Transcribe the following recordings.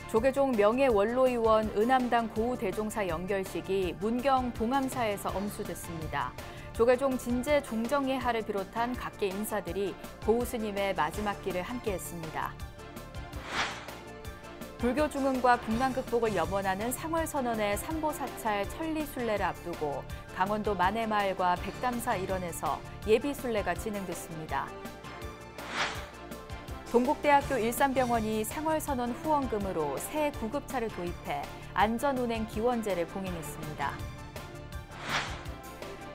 조계종 명예원로의원 은암당 고우대종사 연결식이 문경 봉암사에서 엄수됐습니다. 조계종 진제 종정예하를 비롯한 각계 인사들이 고우 스님의 마지막 길을 함께했습니다. 불교 중흥과 국난 극복을 염원하는 상월선언의 삼보사찰 천리순례를 앞두고 강원도 만해마을과 백담사 일원에서 예비순례가 진행됐습니다. 동국대학교 일산병원이 상월선언 후원금으로 새 구급차를 도입해 안전운행 기원제를 봉인했습니다.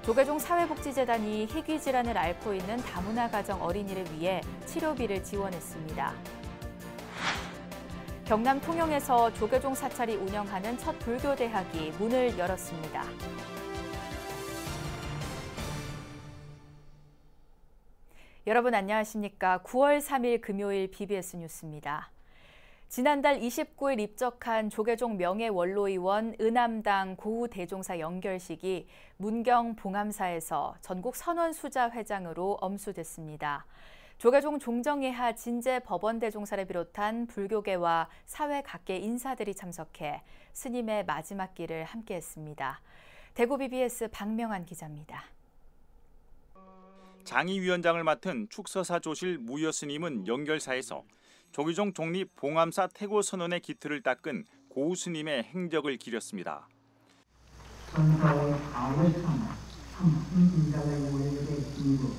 조계종 사회복지재단이 희귀질환을 앓고 있는 다문화 가정 어린이를 위해 치료비를 지원했습니다. 경남 통영에서 조계종 사찰이 운영하는 첫 불교대학이 문을 열었습니다. 여러분 안녕하십니까? 9월 3일 금요일 BBS 뉴스입니다. 지난달 29일 입적한 조계종 명예원로의원 은암당 고우대종사 연결식이 문경 봉암사에서 전국 선원수자회장으로 엄수됐습니다. 조계종 종정예하 진제 법원대종사를 비롯한 불교계와 사회 각계 인사들이 참석해 스님의 마지막 길을 함께했습니다. 대구 BBS 박명환 기자입니다. 장의위원장을 맡은 축서사 조실 무여 스님은 연결사에서 조계종 종립 봉암사 태고 선언의 기틀을 닦은 고우 스님의 행적을 기렸습니다. 천사의 가오참 참 흥진자의 우애에 힘이고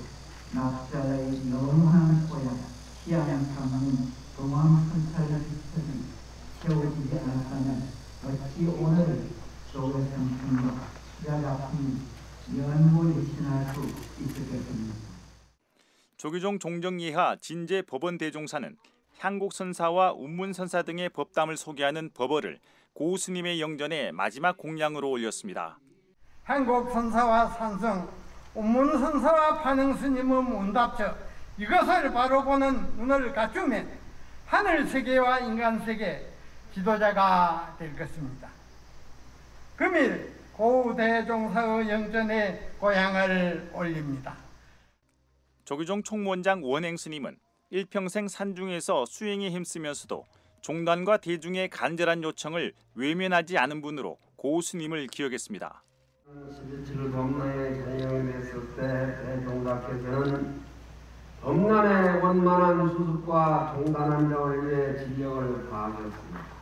납자의 영원한 고향 희양참은 봉암선찰의 빛이 채워지지 않았다면 어찌 오늘 조계성천과 수자작품이 연물이 지날 수 있었겠습니까? 조계종 종정예하 진제 법원대종사는 향곡선사와 운문선사 등의 법담을 소개하는 법어를 고우 스님의 영전에 마지막 공양으로 올렸습니다. 향곡선사와 산성, 운문선사와 반응스님의 문답처 이것을 바로 보는 눈을 갖추면 하늘세계와 인간세계 지도자가 될 것입니다. 금일 고우대종사의 영전에 고향을 올립니다. 조계종 총무원장 원행 스님은 일평생 산중에서 수행에 힘쓰면서도 종단과 대중의 간절한 요청을 외면하지 않은 분으로 고우 스님을 기억했습니다. 11.7 범란에 전형했을 때 대종각께서는 범란의 원만한 수습과 종단한 자를 위해 진력을 다하셨습니다.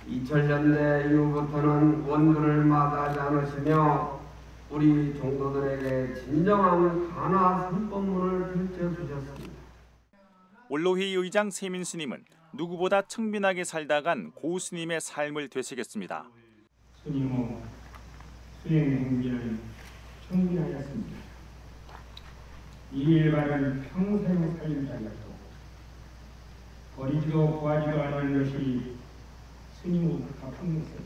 2000년대 이후부터는 원근을 마다하지 않으시며 우리 종도들에게 진정한 가나 선법문을 펼쳐주셨습니다. 원로회의 의장 세민 스님은 누구보다 청빈하게 살다 간 고우 스님의 삶을 되새겼습니다. 스님의 수행 행비는 청빈하였습니다. 이 일과는 평생 살림살이었고 버리지도 구하지도 않는 것이 스님의 가풍입니다.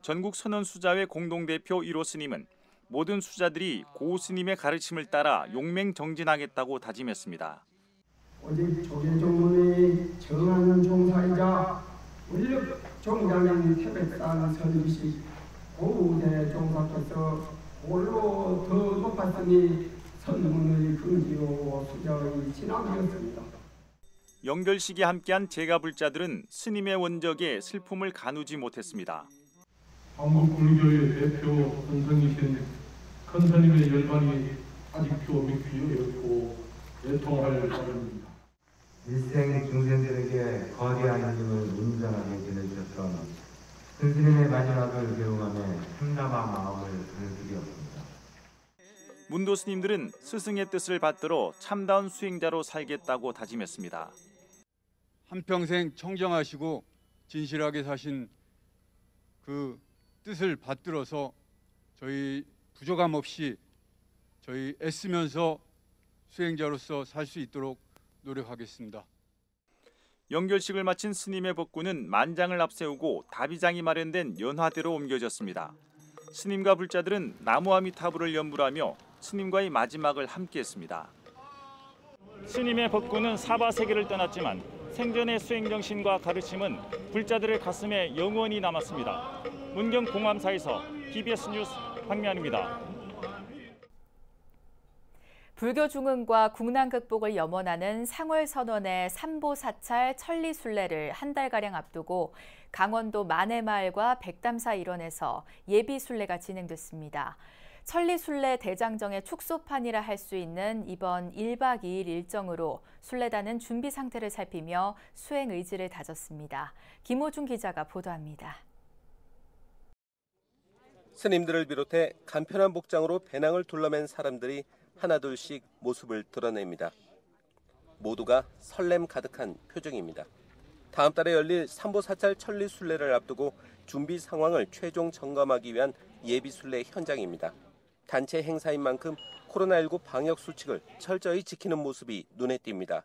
전국 선원수자회 공동대표 1호 스님은 모든 수자들이 고우 스님의 가르침을 따라 용맹정진하겠다고 다짐했습니다. 오직 조계종문의 정한 종사이자 원력 종장인 태백산 서주시 고우대종사께서 홀로 더 높았으니 선문의 긍지요 수자의 진함이었습니다. 연결식에 함께한 제가불자들은 스님의 원적에 슬픔을 가누지 못했습니다. 한국 불교의 대표 선성이신 큰스님의 열반이 아직도 믿기어렵고 애통할 따름입니다. 일생 중생들에게 거대한 힘을 온전하게 지내주셨던 큰스님의 마지막을 배웅하며 참담한 마음을 전해드리었습니다. 문도 스님들은 스승의 뜻을 받들어 참다운 수행자로 살겠다고 다짐했습니다. 한평생 청정하시고 진실하게 사신 그 뜻을 받들어서 저희 부족함 없이 저희 애쓰면서 수행자로서 살 수 있도록 노력하겠습니다. 연결식을 마친 스님의 법구는 만장을 앞세우고 다비장이 마련된 연화대로 옮겨졌습니다. 스님과 불자들은 나무아미타불을 연불하며 스님과의 마지막을 함께했습니다. 스님의 법구는 사바세계를 떠났지만 생전의 수행정신과 가르침은 불자들의 가슴에 영원히 남았습니다. 문경 봉암사에서 BBS 뉴스 박명환입니다. 불교 중흥과 국난 극복을 염원하는 상월선원의 삼보사찰 천리순례를 한 달가량 앞두고 강원도 만해마을과 백담사 일원에서 예비순례가 진행됐습니다. 천리순례 대장정의 축소판이라 할 수 있는 이번 1박 2일 일정으로 순례단은 준비 상태를 살피며 수행 의지를 다졌습니다. 김호중 기자가 보도합니다. 스님들을 비롯해 간편한 복장으로 배낭을 둘러맨 사람들이 하나둘씩 모습을 드러냅니다. 모두가 설렘 가득한 표정입니다. 다음 달에 열릴 삼보사찰 천리순례를 앞두고 준비 상황을 최종 점검하기 위한 예비순례 현장입니다. 단체 행사인 만큼 코로나19 방역 수칙을 철저히 지키는 모습이 눈에 띕니다.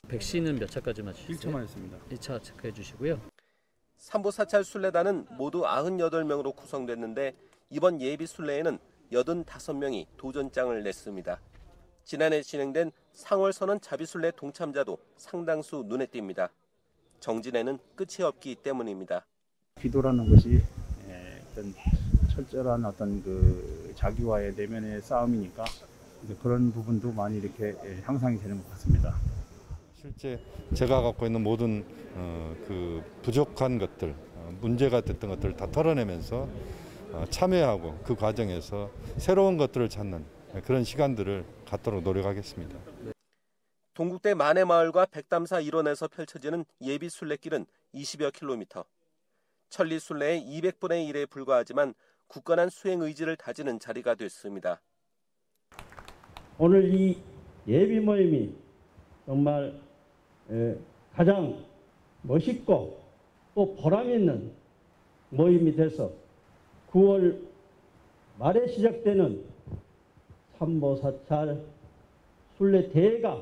백신은 몇 차까지 맞으셨어요? 1차 맞았습니다. 1차 체크해 주시고요. 삼보사찰 순례단은 모두 98명으로 구성됐는데 이번 예비순례에는 85명이 도전장을 냈습니다. 지난해 진행된 상월선언 자비순례 동참자도 상당수 눈에 띕니다. 정진에는 끝이 없기 때문입니다. 기도라는 것이 어떤 철저한 어떤 그 자기와의 내면의 싸움이니까 그런 부분도 많이 이렇게 향상이 되는 것 같습니다. 실제 제가 갖고 있는 모든 그 부족한 것들, 문제가 됐던 것들을 다 털어내면서 참여하고 그 과정에서 새로운 것들을 찾는 그런 시간들을 갖도록 노력하겠습니다. 동국대 만해마을과 백담사 일원에서 펼쳐지는 예비 순례길은 20여 킬로미터. 천리 순례의 200분의 1에 불과하지만 굳건한 수행 의지를 다지는 자리가 됐습니다. 오늘 이 예비 모임이 정말 가장 멋있고 또 보람 있는 모임이 돼서 9월 말에 시작되는 삼보사찰 순례 대회가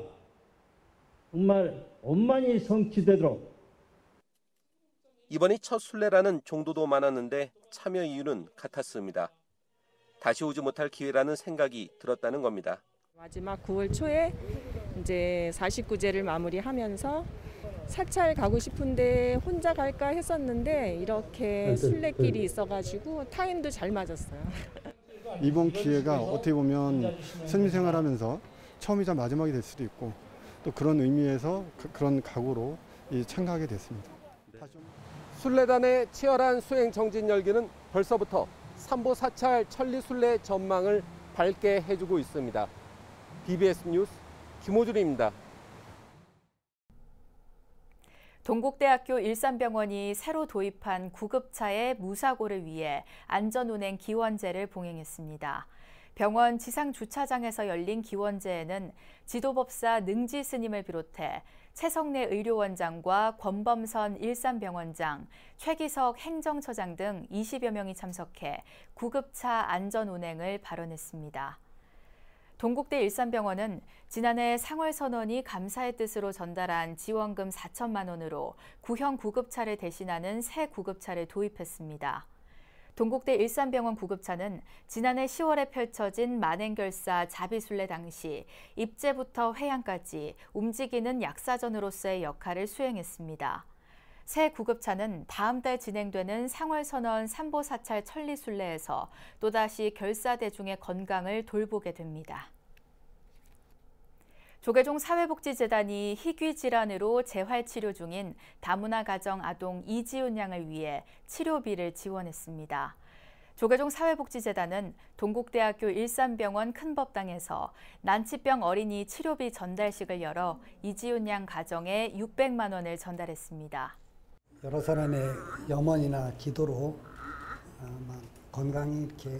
정말 원만히 성취되도록. 이번이 첫 순례라는 정도도 많았는데 참여 이유는 같았습니다. 다시 오지 못할 기회라는 생각이 들었다는 겁니다. 마지막 9월 초에 이제 49제를 마무리하면서 사찰 가고 싶은데 혼자 갈까 했었는데 이렇게 순례길이 있어가지고 타임도 잘 맞았어요. 이번 기회가 어떻게 보면 스님 생활하면서 처음이자 마지막이 될 수도 있고 또 그런 의미에서 그런 각오로 참가하게 됐습니다. 순례단의 치열한 수행 정진 열기는 벌써부터 삼보사찰 천리순례 전망을 밝게 해주고 있습니다. BBS 뉴스 김호준입니다. 동국대학교 일산병원이 새로 도입한 구급차의 무사고를 위해 안전운행 기원제를 봉행했습니다. 병원 지상주차장에서 열린 기원제에는 지도법사 능지 스님을 비롯해 최성래 의료원장과 권범선 일산병원장, 최기석 행정처장 등 20여 명이 참석해 구급차 안전운행을 발언했습니다. 동국대 일산병원은 지난해 상월선원이 감사의 뜻으로 전달한 지원금 4천만 원으로 구형 구급차를 대신하는 새 구급차를 도입했습니다. 동국대 일산병원 구급차는 지난해 10월에 펼쳐진 만행결사 자비순례 당시 입제부터 회양까지 움직이는 약사전으로서의 역할을 수행했습니다. 새 구급차는 다음 달 진행되는 상월선언 삼보사찰 천리순례에서 또다시 결사대중의 건강을 돌보게 됩니다. 조계종 사회복지재단이 희귀 질환으로 재활치료 중인 다문화 가정 아동 이지훈 양을 위해 치료비를 지원했습니다. 조계종 사회복지재단은 동국대학교 일산병원 큰법당에서 난치병 어린이 치료비 전달식을 열어 이지훈 양 가정에 600만 원을 전달했습니다. 여러 사람의 염원이나 기도로 건강히 이렇게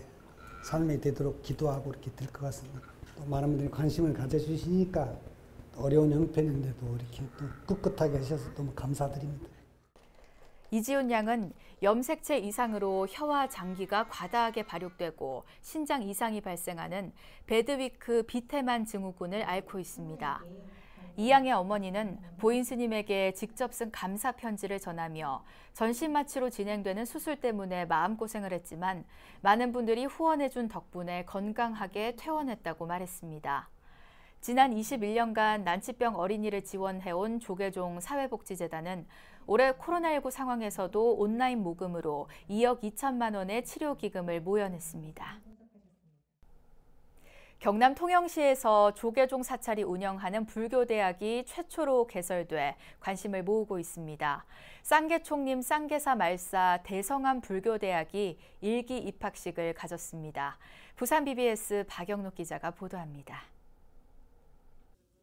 삶이 되도록 기도하고 이렇게 될 것 같습니다. 또 많은 분들이 관심을 가져주시니까 어려운 형편인데도 이렇게 또 꿋꿋하게 하셔서 너무 감사드립니다. 이지훈 양은 염색체 이상으로 혀와 장기가 과다하게 발육되고 신장 이상이 발생하는 배드위크 비태만 증후군을 앓고 있습니다. 이 양의 어머니는 보인 스님에게 직접 쓴 감사 편지를 전하며 전신마취로 진행되는 수술 때문에 마음고생을 했지만 많은 분들이 후원해준 덕분에 건강하게 퇴원했다고 말했습니다. 지난 21년간 난치병 어린이를 지원해온 조계종 사회복지재단은 올해 코로나19 상황에서도 온라인 모금으로 2억 2천만 원의 치료기금을 모연했습니다. 경남 통영시에서 조계종 사찰이 운영하는 불교대학이 최초로 개설돼 관심을 모으고 있습니다. 쌍계총림 쌍계사 말사 대성암 불교대학이 일기 입학식을 가졌습니다. 부산 BBS 박영록 기자가 보도합니다.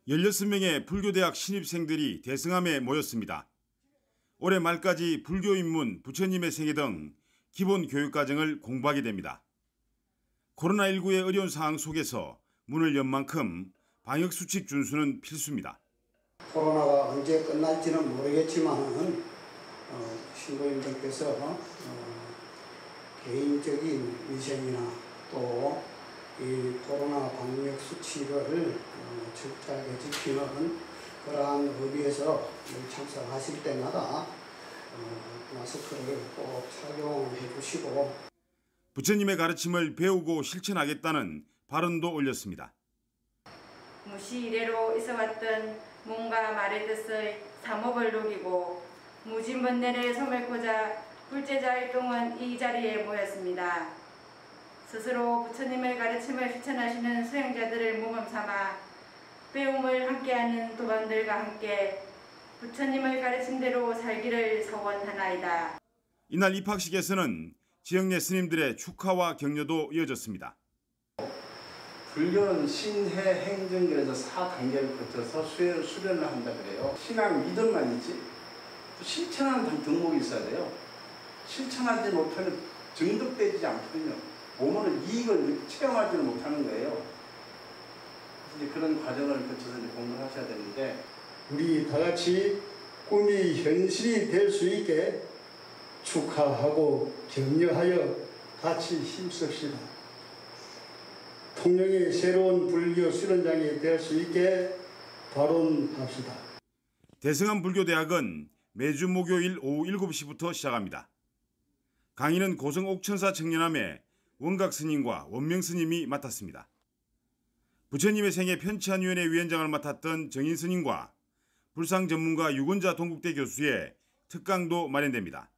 16명의 불교대학 신입생들이 대성암에 모였습니다. 올해 말까지 불교 입문, 부처님의 생애 등 기본 교육과정을 공부하게 됩니다. 코로나19의 어려운 상황 속에서 문을 연 만큼 방역수칙 준수는 필수입니다. 코로나가 언제 끝날지는 모르겠지만 신도님들께서 개인적인 위생이나 또 이 코로나 방역 수칙을 철저하게 지키는 그러한 의미에서 참석하실 때마다 마스크를 꼭 착용해 주시고 부처님의 가르침을 배우고 실천하겠다는 발언도 올렸습니다. 무시 이래로 있어왔던 몸과 말의 뜻을 삼업을 녹이고 무진번뇌를 소멸고자 불제자 일동은 이 자리에 모였습니다. 스스로 부처님의 가르침을 실천하시는 수행자들을 모범 삼아 배움을 함께하는 도반들과 함께 부처님의 가르침대로 살기를 서원하나이다. 이날 입학식에서는 지역 내 스님들의 축하와 격려도 이어졌습니다. 불교는 신해 행정결에서 4단계를 거쳐서 수련을 한다 그래요. 신앙 믿음만 있지 또 실천하는 덕목이 있어야 돼요. 실천하지 못하면 정득되지 않거든요. 몸으로 이익을 체험하지는 못하는 거예요. 이제 그런 과정을 거쳐서 이제 공부를 하셔야 되는데 우리 다 같이 꿈이 현실이 될 수 있게 축하하고 격려하여 같이 힘씁시다. 통영의 새로운 불교 수련장이 될 수 있게 발언합시다. 대성암 불교대학은 매주 목요일 오후 7시부터 시작합니다. 강의는 고성 옥천사 청년함의 원각 스님과 원명 스님이 맡았습니다. 부처님의 생애 편찬위원회 위원장을 맡았던 정인 스님과 불상 전문가 유건자 동국대 교수의 특강도 마련됩니다.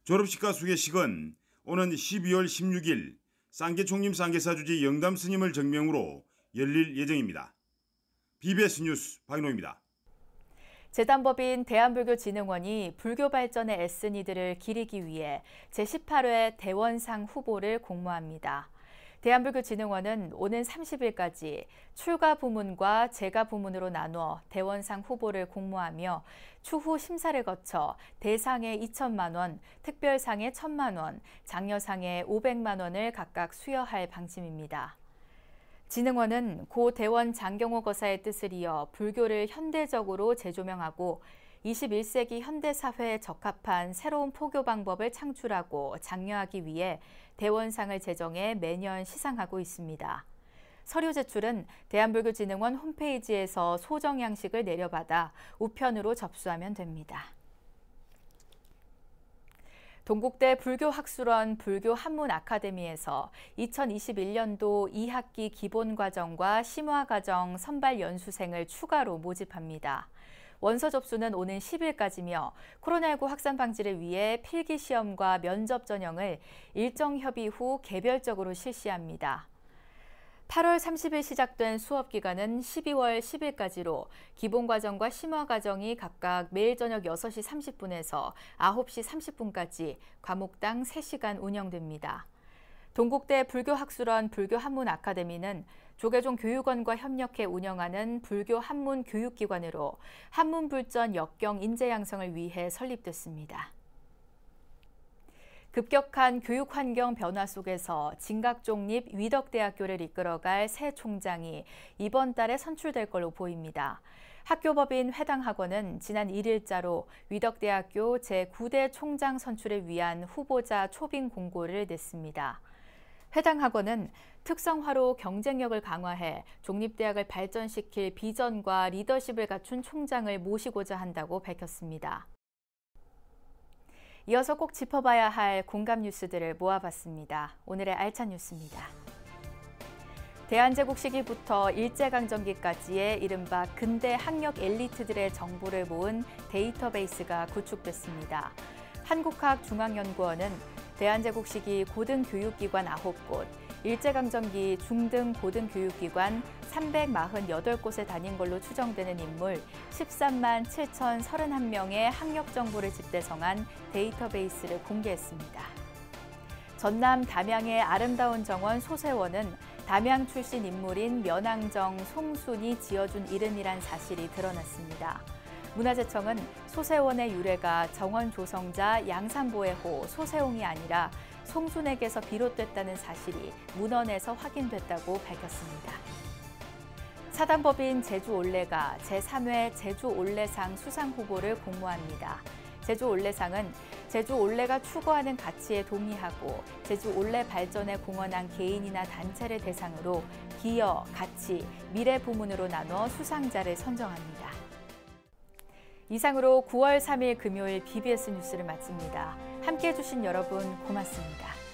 졸업식과 수계식은 오는 12월 16일 쌍계총림 쌍계사주지 영담 스님을 정명으로 열릴 예정입니다. BBS 뉴스 박인호입니다. 재단법인 대한불교진흥원이 불교 발전에 애쓴 이들을 기리기 위해 제18회 대원상 후보를 공모합니다. 대한불교진흥원은 오는 30일까지 출가 부문과 재가 부문으로 나눠 대원상 후보를 공모하며 추후 심사를 거쳐 대상에 2천만 원, 특별상에 1,000만 원, 장려상에 500만 원을 각각 수여할 방침입니다. 진흥원은 고 대원 장경호 거사의 뜻을 이어 불교를 현대적으로 재조명하고 21세기 현대사회에 적합한 새로운 포교 방법을 창출하고 장려하기 위해 대원상을 제정해 매년 시상하고 있습니다. 서류 제출은 대한불교진흥원 홈페이지에서 소정 양식을 내려받아 우편으로 접수하면 됩니다. 동국대 불교학술원 불교한문아카데미에서 2021년도 2학기 기본과정과 심화과정 선발 연수생을 추가로 모집합니다. 원서 접수는 오는 10일까지며 코로나19 확산 방지를 위해 필기시험과 면접 전형을 일정 협의 후 개별적으로 실시합니다. 8월 30일 시작된 수업 기간은 12월 10일까지로 기본과정과 심화과정이 각각 매일 저녁 6시 30분에서 9시 30분까지 과목당 3시간 운영됩니다. 동국대 불교학술원 불교한문아카데미는 조계종 교육원과 협력해 운영하는 불교 한문 교육기관으로 한문불전 역경 인재 양성을 위해 설립됐습니다. 급격한 교육 환경 변화 속에서 진각종립 위덕대학교를 이끌어갈 새 총장이 이번 달에 선출될 걸로 보입니다. 학교법인 해당 학원은 지난 1일자로 위덕대학교 제9대 총장 선출을 위한 후보자 초빙 공고를 냈습니다. 해당 학원은 특성화로 경쟁력을 강화해 종립대학을 발전시킬 비전과 리더십을 갖춘 총장을 모시고자 한다고 밝혔습니다. 이어서 꼭 짚어봐야 할 공감 뉴스들을 모아봤습니다. 오늘의 알찬 뉴스입니다. 대한제국 시기부터 일제강점기까지의 이른바 근대 학력 엘리트들의 정보를 모은 데이터베이스가 구축됐습니다. 한국학중앙연구원은 대한제국 시기 고등교육기관 9곳, 일제강점기 중등 고등교육기관 348곳에 다닌 걸로 추정되는 인물 13만 7,031명의 학력 정보를 집대성한 데이터베이스를 공개했습니다. 전남 담양의 아름다운 정원 소세원은 담양 출신 인물인 면항정 송순이 지어준 이름이란 사실이 드러났습니다. 문화재청은 소세원의 유래가 정원 조성자 양산보의 호 소세홍이 아니라 송순에게서 비롯됐다는 사실이 문헌에서 확인됐다고 밝혔습니다. 사단법인 제주올레가 제3회 제주올레상 수상 후보를 공모합니다. 제주올레상은 제주올레가 추구하는 가치에 동의하고 제주올레 발전에 공헌한 개인이나 단체를 대상으로 기여, 가치, 미래 부문으로 나눠 수상자를 선정합니다. 이상으로 9월 3일 금요일 BBS 뉴스를 마칩니다. 함께해 주신 여러분 고맙습니다.